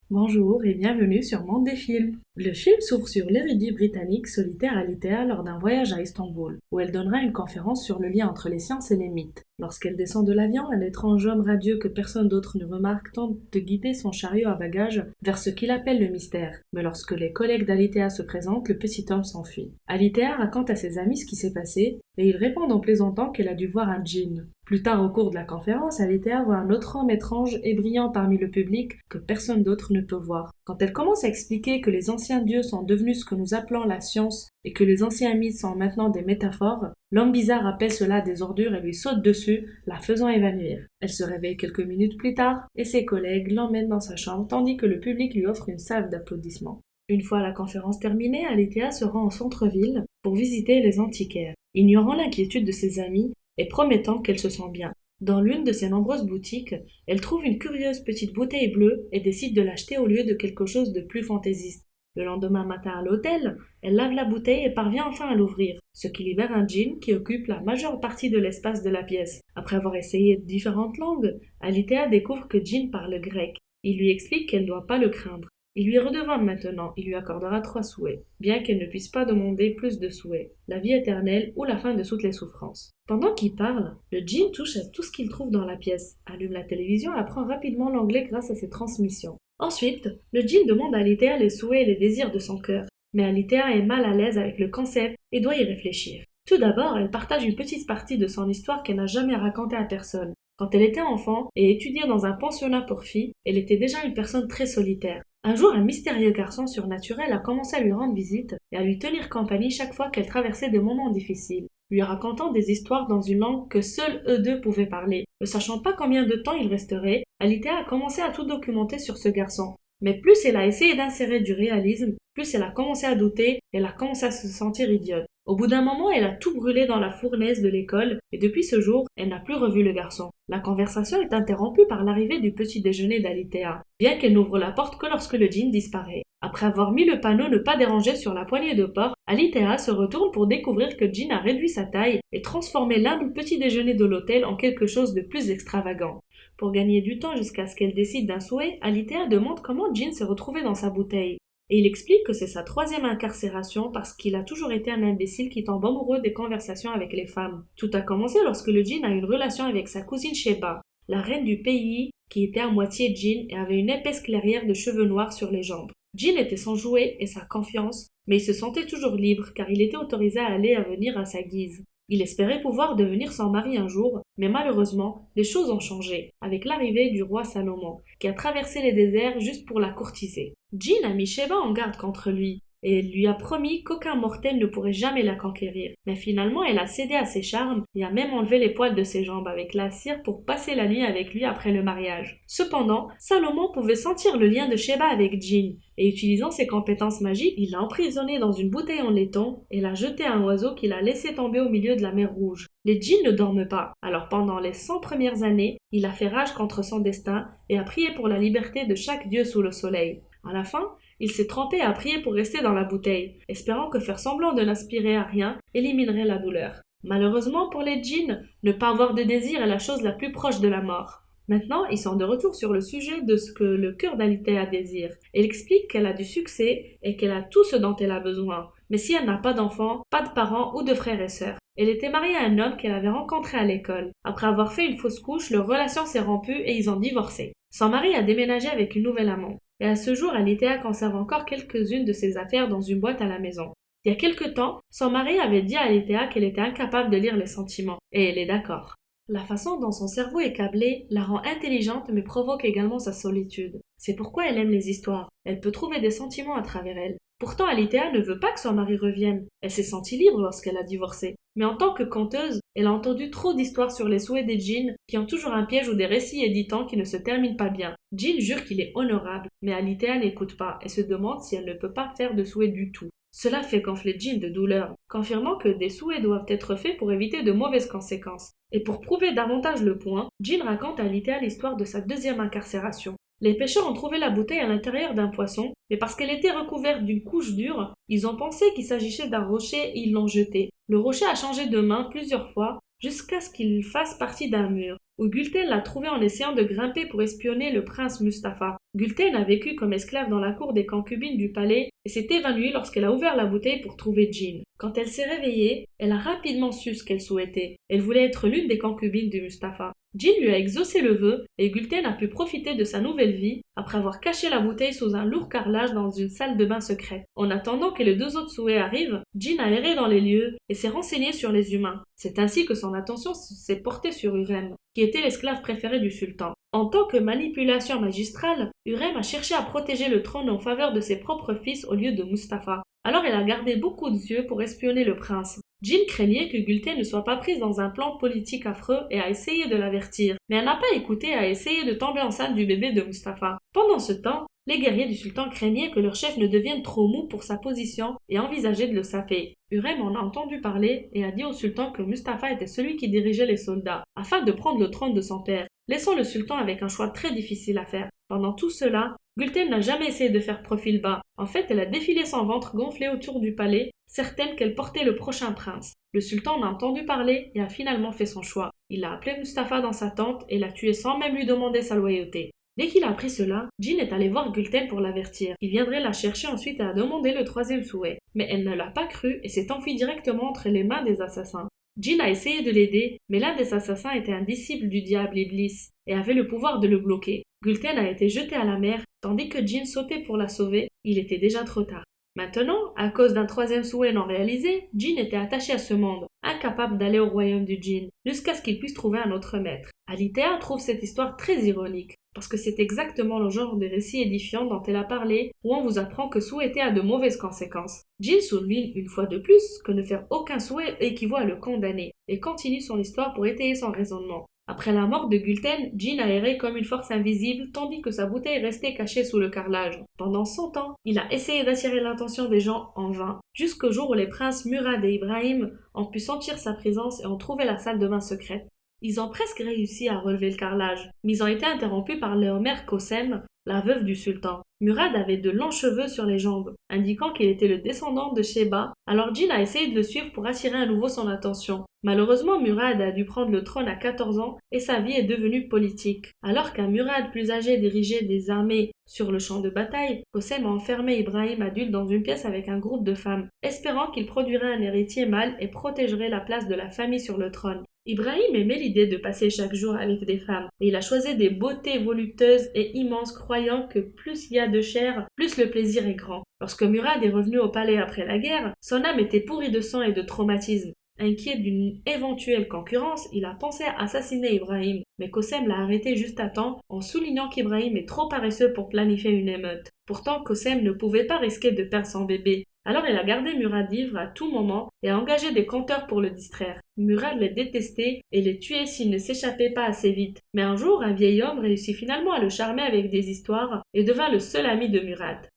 Bonjour et bienvenue sur Monde des films. Le film s'ouvre sur l'érudit britannique solitaire Alitea lors d'un voyage à Istanbul, où elle donnera une conférence sur le lien entre les sciences et les mythes. Lorsqu'elle descend de l'avion, un étrange homme radieux que personne d'autre ne remarque tente de guider son chariot à bagages vers ce qu'il appelle le mystère. Mais lorsque les collègues d'Alitea se présentent, le petit homme s'enfuit. Alitea raconte à ses amis ce qui s'est passé, et ils répondent en plaisantant qu'elle a dû voir un djinn. Plus tard au cours de la conférence, Alitea voit un autre homme étrange et brillant parmi le public que personne d'autre ne peut voir. Quand elle commence à expliquer que les anciens dieux sont devenus ce que nous appelons la science et que les anciens mythes sont maintenant des métaphores, l'homme bizarre appelle cela des ordures et lui saute dessus, la faisant évanouir. Elle se réveille quelques minutes plus tard et ses collègues l'emmènent dans sa chambre tandis que le public lui offre une salve d'applaudissements. Une fois la conférence terminée, Alitea se rend au centre-ville pour visiter les antiquaires, ignorant l'inquiétude de ses amis et promettant qu'elle se sent bien. Dans l'une de ses nombreuses boutiques, elle trouve une curieuse petite bouteille bleue et décide de l'acheter au lieu de quelque chose de plus fantaisiste. Le lendemain matin à l'hôtel, elle lave la bouteille et parvient enfin à l'ouvrir, ce qui libère un djinn qui occupe la majeure partie de l'espace de la pièce. Après avoir essayé différentes langues, Alitea découvre que Djinn parle grec. Il lui explique qu'elle ne doit pas le craindre. Il lui est redevant maintenant, il lui accordera 3 souhaits, bien qu'elle ne puisse pas demander plus de souhaits, la vie éternelle ou la fin de toutes les souffrances. Pendant qu'il parle, le djinn touche à tout ce qu'il trouve dans la pièce, allume la télévision et apprend rapidement l'anglais grâce à ses transmissions. Ensuite, le djinn demande à Alitea les souhaits et les désirs de son cœur, mais Alitea est mal à l'aise avec le concept et doit y réfléchir. Tout d'abord, elle partage une petite partie de son histoire qu'elle n'a jamais racontée à personne. Quand elle était enfant et étudiait dans un pensionnat pour filles, elle était déjà une personne très solitaire. Un jour, un mystérieux garçon surnaturel a commencé à lui rendre visite et à lui tenir compagnie chaque fois qu'elle traversait des moments difficiles, lui racontant des histoires dans une langue que seuls eux deux pouvaient parler. Ne sachant pas combien de temps il resterait, Alitea a commencé à tout documenter sur ce garçon. Mais plus elle a essayé d'insérer du réalisme, plus elle a commencé à douter et elle a commencé à se sentir idiote. Au bout d'un moment, elle a tout brûlé dans la fournaise de l'école et depuis ce jour, elle n'a plus revu le garçon. La conversation est interrompue par l'arrivée du petit déjeuner d'Alitea, bien qu'elle n'ouvre la porte que lorsque le djinn disparaît. Après avoir mis le panneau ne pas déranger sur la poignée de porte, Alitea se retourne pour découvrir que Djinn a réduit sa taille et transformé l'humble petit déjeuner de l'hôtel en quelque chose de plus extravagant. Pour gagner du temps jusqu'à ce qu'elle décide d'un souhait, Alitea demande comment Djinn s'est retrouvé dans sa bouteille. Et il explique que c'est sa troisième incarcération parce qu'il a toujours été un imbécile qui tombe amoureux des conversations avec les femmes. Tout a commencé lorsque le djinn a eu une relation avec sa cousine Sheba, la reine du pays qui était à moitié djinn et avait une épaisse clairière de cheveux noirs sur les jambes. Djinn était son jouet et sa confiance, mais il se sentait toujours libre car il était autorisé à aller et à venir à sa guise. Il espérait pouvoir devenir son mari un jour, mais malheureusement, les choses ont changé, avec l'arrivée du roi Salomon, qui a traversé les déserts juste pour la courtiser. Djinn a mis Sheba en garde contre lui, et lui a promis qu'aucun mortel ne pourrait jamais la conquérir. Mais finalement, elle a cédé à ses charmes et a même enlevé les poils de ses jambes avec la cire pour passer la nuit avec lui après le mariage. Cependant, Salomon pouvait sentir le lien de Sheba avec Djinn, et utilisant ses compétences magiques, il l'a emprisonnée dans une bouteille en laiton et l'a jetée à un oiseau qu'il a laissé tomber au milieu de la mer Rouge. Les djinns ne dorment pas, alors pendant les 100 premières années, il a fait rage contre son destin et a prié pour la liberté de chaque dieu sous le soleil. À la fin, il s'est trempé et a prié pour rester dans la bouteille, espérant que faire semblant de n'aspirer à rien éliminerait la douleur. Malheureusement pour les djinns, ne pas avoir de désir est la chose la plus proche de la mort. Maintenant, ils sont de retour sur le sujet de ce que le cœur d'Alitea désire. Elle explique qu'elle a du succès et qu'elle a tout ce dont elle a besoin. Mais si elle n'a pas d'enfants, pas de parents ou de frères et sœurs. Elle était mariée à un homme qu'elle avait rencontré à l'école. Après avoir fait une fausse couche, leur relation s'est rompue et ils ont divorcé. Son mari a déménagé avec une nouvelle amante. Et à ce jour, Alitea conserve encore quelques-unes de ses affaires dans une boîte à la maison. Il y a quelque temps, son mari avait dit à Alitea qu'elle était incapable de lire les sentiments. Et elle est d'accord. La façon dont son cerveau est câblé la rend intelligente mais provoque également sa solitude. C'est pourquoi elle aime les histoires. Elle peut trouver des sentiments à travers elles. Pourtant, Alitea ne veut pas que son mari revienne. Elle s'est sentie libre lorsqu'elle a divorcé. Mais en tant que conteuse, elle a entendu trop d'histoires sur les souhaits des djinns qui ont toujours un piège ou des récits éditants qui ne se terminent pas bien. Djinn jure qu'il est honorable, mais Alitea n'écoute pas et se demande si elle ne peut pas faire de souhaits du tout. Cela fait gonfler Djinn de douleur, confirmant que des souhaits doivent être faits pour éviter de mauvaises conséquences. Et pour prouver davantage le point, Djinn raconte à Alitea l'histoire de sa deuxième incarcération. Les pêcheurs ont trouvé la bouteille à l'intérieur d'un poisson, mais parce qu'elle était recouverte d'une couche dure, ils ont pensé qu'il s'agissait d'un rocher et ils l'ont jetée. Le rocher a changé de main plusieurs fois, jusqu'à ce qu'il fasse partie d'un mur, où Gulten l'a trouvé en essayant de grimper pour espionner le prince Mustapha. Gulten a vécu comme esclave dans la cour des concubines du palais et s'est évanouie lorsqu'elle a ouvert la bouteille pour trouver Jean. Quand elle s'est réveillée, elle a rapidement su ce qu'elle souhaitait. Elle voulait être l'une des concubines de Mustapha. Jean lui a exaucé le vœu et Gulten a pu profiter de sa nouvelle vie après avoir caché la bouteille sous un lourd carrelage dans une salle de bain secrète. En attendant que les deux autres souhaits arrivent, Jean a erré dans les lieux et s'est renseigné sur les humains. C'est ainsi que son attention s'est portée sur Hurrem, qui était l'esclave préféré du sultan. En tant que manipulation magistrale, Hurrem a cherché à protéger le trône en faveur de ses propres fils au lieu de Mustapha. Alors elle a gardé beaucoup d'yeux pour espionner le prince. Jean craignait que Gulten ne soit pas prise dans un plan politique affreux et a essayé de l'avertir, mais elle n'a pas écouté et a essayé de tomber enceinte du bébé de Mustapha. Pendant ce temps, les guerriers du sultan craignaient que leur chef ne devienne trop mou pour sa position et envisageaient de le saper. Hurrem en a entendu parler et a dit au sultan que Mustapha était celui qui dirigeait les soldats, afin de prendre le trône de son père, laissant le sultan avec un choix très difficile à faire. Pendant tout cela, Gulten n'a jamais essayé de faire profil bas. En fait, elle a défilé son ventre gonflé autour du palais, certaine qu'elle portait le prochain prince. Le sultan en a entendu parler et a finalement fait son choix. Il a appelé Mustapha dans sa tente et l'a tué sans même lui demander sa loyauté. Dès qu'il a appris cela, Jean est allée voir Gulten pour l'avertir. Il viendrait la chercher ensuite et a demandé le troisième souhait. Mais elle ne l'a pas cru et s'est enfuie directement entre les mains des assassins. Jean a essayé de l'aider, mais l'un des assassins était un disciple du diable Iblis et avait le pouvoir de le bloquer. Gulten a été jeté à la mer, tandis que Jean sautait pour la sauver. Il était déjà trop tard. Maintenant, à cause d'un troisième souhait non réalisé, Jean était attaché à ce monde, incapable d'aller au royaume du djinn, jusqu'à ce qu'il puisse trouver un autre maître. Alitea trouve cette histoire très ironique, parce que c'est exactement le genre de récit édifiant dont elle a parlé, où on vous apprend que souhaiter a de mauvaises conséquences. Jean souligne une fois de plus que ne faire aucun souhait équivaut à le condamner, et continue son histoire pour étayer son raisonnement. Après la mort de Gulten, Jean a erré comme une force invisible tandis que sa bouteille restait cachée sous le carrelage. Pendant 100 ans, il a essayé d'attirer l'attention des gens en vain, jusqu'au jour où les princes Murad et Ibrahim ont pu sentir sa présence et ont trouvé la salle de bain secrète. Ils ont presque réussi à relever le carrelage, mais ils ont été interrompus par leur mère Kosem, la veuve du sultan. Murad avait de longs cheveux sur les jambes, indiquant qu'il était le descendant de Sheba, alors Jean a essayé de le suivre pour attirer à nouveau son attention. Malheureusement, Murad a dû prendre le trône à 14 ans et sa vie est devenue politique. Alors qu'un Murad plus âgé dirigeait des armées sur le champ de bataille, Kosem a enfermé Ibrahim adulte dans une pièce avec un groupe de femmes, espérant qu'il produirait un héritier mâle et protégerait la place de la famille sur le trône. Ibrahim aimait l'idée de passer chaque jour avec des femmes, et il a choisi des beautés voluptueuses et immenses, croyant que plus il y a de chair, plus le plaisir est grand. Lorsque Murad est revenu au palais après la guerre, son âme était pourrie de sang et de traumatisme. Inquiet d'une éventuelle concurrence, il a pensé à assassiner Ibrahim, mais Kosem l'a arrêté juste à temps en soulignant qu'Ibrahim est trop paresseux pour planifier une émeute. Pourtant, Kosem ne pouvait pas risquer de perdre son bébé. Alors il a gardé Murad ivre à tout moment et a engagé des conteurs pour le distraire. Murad les détestait et les tuait s'il ne s'échappait pas assez vite. Mais un jour, un vieil homme réussit finalement à le charmer avec des histoires et devint le seul ami de Murad.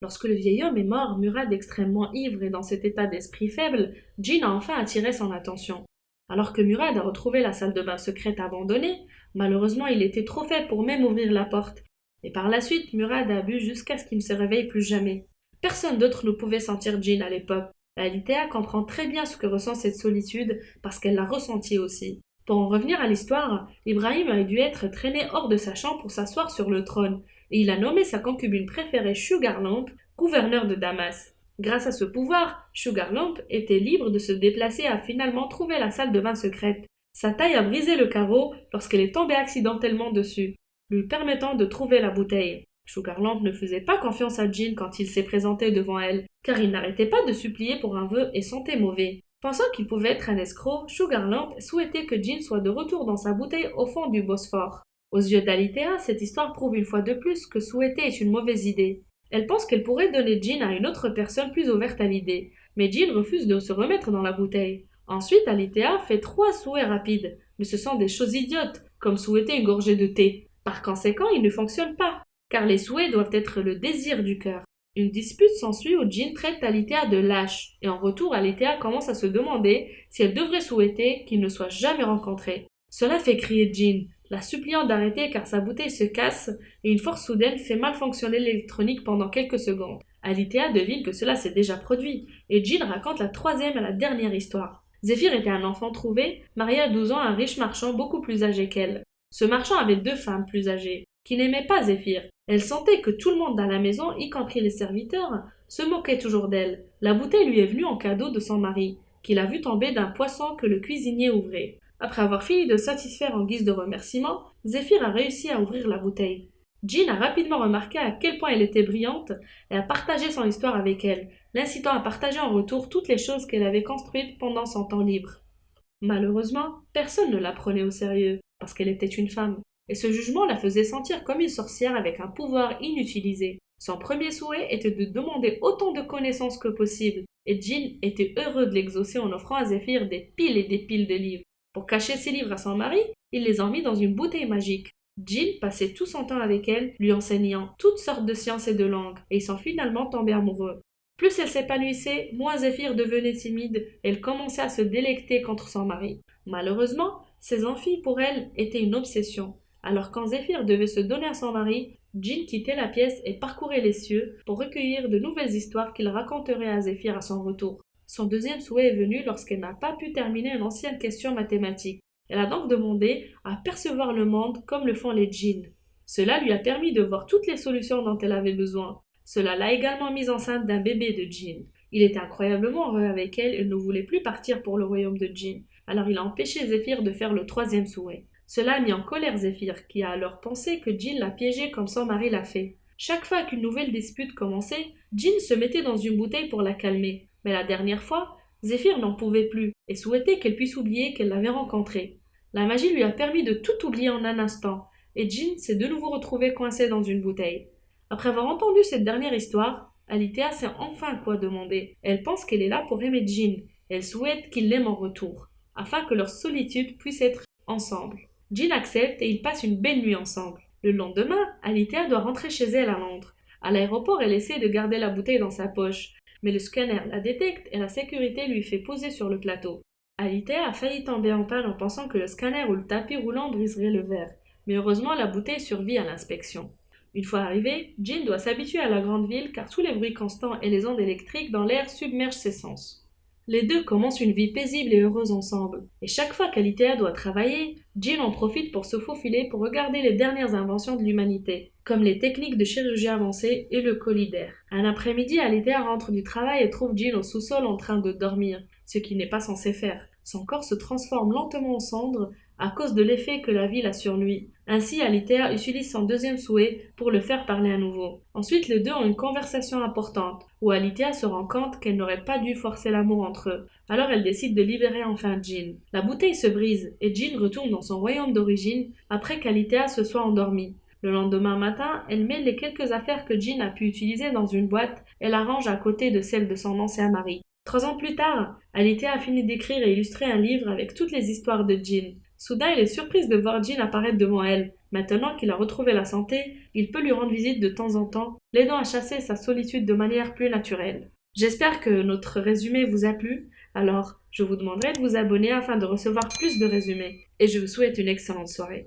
Lorsque le vieil homme est mort, Murad extrêmement ivre et dans cet état d'esprit faible, Jean a enfin attiré son attention. Alors que Murad a retrouvé la salle de bain secrète abandonnée, malheureusement il était trop faible pour même ouvrir la porte. Et par la suite, Murad a bu jusqu'à ce qu'il ne se réveille plus jamais. Personne d'autre ne pouvait sentir Jean à l'époque. Alitea comprend très bien ce que ressent cette solitude parce qu'elle l'a ressenti aussi. Pour en revenir à l'histoire, Ibrahim a dû être traîné hors de sa chambre pour s'asseoir sur le trône, et il a nommé sa concubine préférée Sugarlamp gouverneur de Damas. Grâce à ce pouvoir, Sugarlamp était libre de se déplacer et a finalement trouvé la salle de bain secrète. Sa taille a brisé le carreau lorsqu'elle est tombée accidentellement dessus, lui permettant de trouver la bouteille. Sugarlamp ne faisait pas confiance à Jean quand il s'est présenté devant elle, car il n'arrêtait pas de supplier pour un vœu et sentait mauvais. Pensant qu'il pouvait être un escroc, Sugarlamp souhaitait que Jean soit de retour dans sa bouteille au fond du Bosphore. Aux yeux d'Alitea, cette histoire prouve une fois de plus que souhaiter est une mauvaise idée. Elle pense qu'elle pourrait donner Jean à une autre personne plus ouverte à l'idée, mais Jean refuse de se remettre dans la bouteille. Ensuite, Alitea fait 3 souhaits rapides, mais ce sont des choses idiotes, comme souhaiter une gorgée de thé. Par conséquent, ils ne fonctionnent pas, car les souhaits doivent être le désir du cœur. Une dispute s'ensuit où Jean traite Alitea de lâche, et en retour, Alitea commence à se demander si elle devrait souhaiter qu'ils ne soient jamais rencontrés. Cela fait crier Jean, la suppliant d'arrêter car sa bouteille se casse et une force soudaine fait mal fonctionner l'électronique pendant quelques secondes. Alitea devine que cela s'est déjà produit, et Jean raconte la 3e et la dernière histoire. Zéphyr était un enfant trouvé, marié à 12 ans à un riche marchand beaucoup plus âgé qu'elle. Ce marchand avait 2 femmes plus âgées, qui n'aimaient pas Zéphyr. Elle sentait que tout le monde dans la maison, y compris les serviteurs, se moquait toujours d'elle. La bouteille lui est venue en cadeau de son mari, qui l'a vue tomber d'un poisson que le cuisinier ouvrait. Après avoir fini de satisfaire en guise de remerciement, Zéphyr a réussi à ouvrir la bouteille. Jean a rapidement remarqué à quel point elle était brillante et a partagé son histoire avec elle, l'incitant à partager en retour toutes les choses qu'elle avait construites pendant son temps libre. Malheureusement, personne ne la prenait au sérieux, parce qu'elle était une femme, et ce jugement la faisait sentir comme une sorcière avec un pouvoir inutilisé. Son premier souhait était de demander autant de connaissances que possible, et Jean était heureux de l'exaucer en offrant à Zéphyr des piles et des piles de livres. Pour cacher ses livres à son mari, il les a mis dans une bouteille magique. Jean passait tout son temps avec elle, lui enseignant toutes sortes de sciences et de langues, et ils sont finalement tombés amoureux. Plus elle s'épanouissait, moins Zéphyr devenait timide, et elle commençait à se délecter contre son mari. Malheureusement, ses envies pour elle étaient une obsession. Alors quand Zéphyr devait se donner à son mari, Jean quittait la pièce et parcourait les cieux pour recueillir de nouvelles histoires qu'il raconterait à Zéphyr à son retour. Son deuxième souhait est venu lorsqu'elle n'a pas pu terminer une ancienne question mathématique. Elle a donc demandé à percevoir le monde comme le font les djinns. Cela lui a permis de voir toutes les solutions dont elle avait besoin. Cela l'a également mise enceinte d'un bébé de djinn. Il était incroyablement heureux avec elle et ne voulait plus partir pour le royaume de djinn. Alors il a empêché Zéphyr de faire le troisième souhait. Cela a mis en colère Zéphyr, qui a alors pensé que Jean l'a piégé comme son mari l'a fait. Chaque fois qu'une nouvelle dispute commençait, Jean se mettait dans une bouteille pour la calmer. Mais la dernière fois, Zéphyr n'en pouvait plus et souhaitait qu'elle puisse oublier qu'elle l'avait rencontré. La magie lui a permis de tout oublier en un instant, et Jean s'est de nouveau retrouvé coincé dans une bouteille. Après avoir entendu cette dernière histoire, Alitea sait enfin quoi demander. Elle pense qu'elle est là pour aimer Jean. Elle souhaite qu'il l'aime en retour, afin que leur solitude puisse être ensemble. Jean accepte et ils passent une belle nuit ensemble. Le lendemain, Alitea doit rentrer chez elle à Londres. À l'aéroport, elle essaie de garder la bouteille dans sa poche, mais le scanner la détecte et la sécurité lui fait poser sur le plateau. Alitea a failli tomber en panne en pensant que le scanner ou le tapis roulant briserait le verre, mais heureusement la bouteille survit à l'inspection. Une fois arrivée, Jean doit s'habituer à la grande ville car tous les bruits constants et les ondes électriques dans l'air submergent ses sens. Les deux commencent une vie paisible et heureuse ensemble, et chaque fois qu'Alitea doit travailler, Jean en profite pour se faufiler pour regarder les dernières inventions de l'humanité, comme les techniques de chirurgie avancée et le collidaire. Un après-midi, Alitea rentre du travail et trouve Jean au sous-sol en train de dormir, ce qu'il n'est pas censé faire. Son corps se transforme lentement en cendre à cause de l'effet que la ville a sur lui. Ainsi, Alitea utilise son deuxième souhait pour le faire parler à nouveau. Ensuite, les deux ont une conversation importante, où Alitea se rend compte qu'elle n'aurait pas dû forcer l'amour entre eux. Alors elle décide de libérer enfin Jean. La bouteille se brise, et Jean retourne dans son royaume d'origine après qu'Alitea se soit endormie. Le lendemain matin, elle met les quelques affaires que Jean a pu utiliser dans une boîte et la range à côté de celle de son ancien mari. 3 ans plus tard, Alitea a fini d'écrire et illustrer un livre avec toutes les histoires de Jean. Soudain, elle est surprise de voir Jean apparaître devant elle. Maintenant qu'il a retrouvé la santé, il peut lui rendre visite de temps en temps, l'aidant à chasser sa solitude de manière plus naturelle. J'espère que notre résumé vous a plu, alors je vous demanderai de vous abonner afin de recevoir plus de résumés. Et je vous souhaite une excellente soirée.